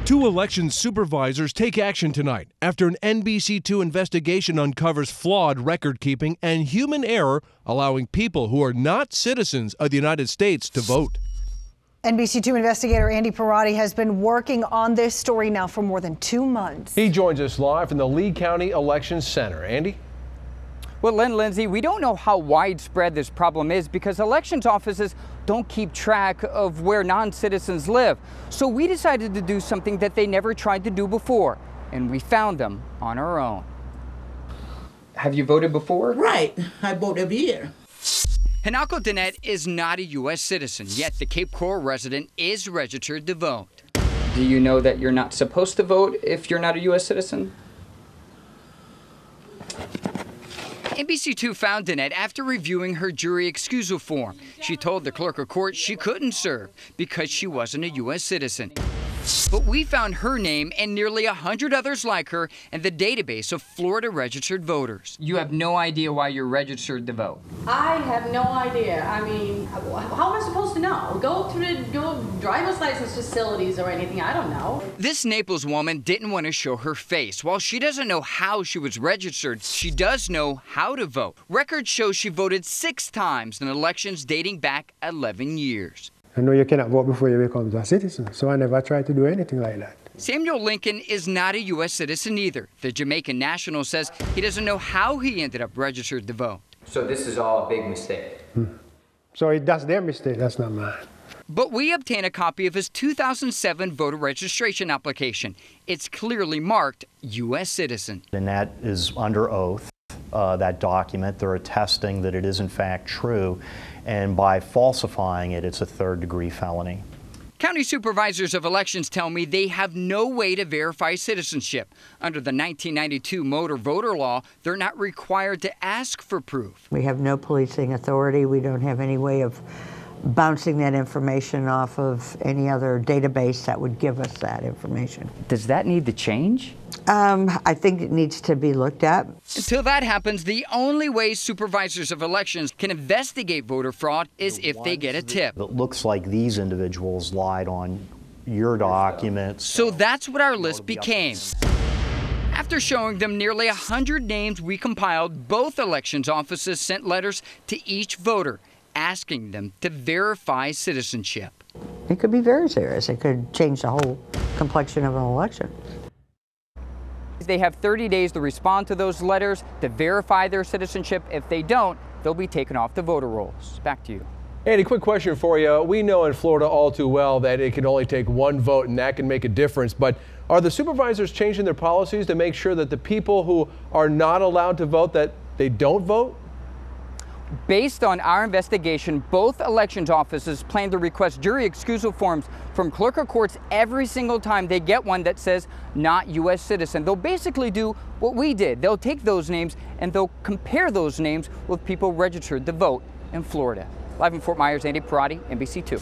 Two election supervisors take action tonight after an NBC2 investigation uncovers flawed record-keeping and human error, allowing people who are not citizens of the United States to vote. NBC2 investigator Andy Parati has been working on this story now for more than 2 months. He joins us live from the Lee County Election Center. Andy? Well, Lindsay, we don't know how widespread this problem is because elections offices don't keep track of where non-citizens live. So we decided to do something that they never tried to do before, and we found them on our own. Have you voted before? Right. I vote every year. Hanako Danette is not a U.S. citizen, yet the Cape Coral resident is registered to vote. Do you know that you're not supposed to vote if you're not a U.S. citizen? NBC2 found Danette after reviewing her jury excusal form. She told the clerk of court she couldn't serve because she wasn't a U.S. citizen. But we found her name and nearly 100 others like her in the database of Florida registered voters. You have no idea why you're registered to vote? I have no idea. I mean, how am I supposed to know? Go driver's license facilities or anything, I don't know. This Naples woman didn't want to show her face. While she doesn't know how she was registered, she does know how to vote. Records show she voted 6 times in elections dating back 11 years. I know you cannot vote before you become a citizen, so I never tried to do anything like that. Samuel Lincoln is not a U.S. citizen either. The Jamaican national says he doesn't know how he ended up registered to vote. So this is all a big mistake. So that's their mistake, that's not mine. But we obtained a copy of his 2007 voter registration application. It's clearly marked U.S. citizen. And that is under oath. That document, they're attesting that it is in fact true, and by falsifying it, it's a third-degree felony. County supervisors of elections tell me they have no way to verify citizenship. Under the 1992 motor voter law, they're not required to ask for proof. We have no policing authority. We don't have any way of bouncing that information off of any other database that would give us that information. Does that need to change? I think it needs to be looked at. Until that happens, the only way supervisors of elections can investigate voter fraud is if they get a tip. It looks like these individuals lied on your documents. So that's what our list became. After showing them nearly 100 names we compiled, both elections offices sent letters to each voter asking them to verify citizenship. It could be very serious. It could change the whole complexion of an election. They have 30 days to respond to those letters to verify their citizenship. If they don't, they'll be taken off the voter rolls. Back to you. Andy, quick question for you. We know in Florida all too well that it can only take one vote and that can make a difference. But are the supervisors changing their policies to make sure that the people who are not allowed to vote, that they don't vote? Based on our investigation, both elections offices plan to request jury excusal forms from clerk of courts every single time they get one that says not U.S. citizen. They'll basically do what we did. They'll take those names and they'll compare those names with people registered to vote in Florida. Live in Fort Myers, Andy Parati, NBC2.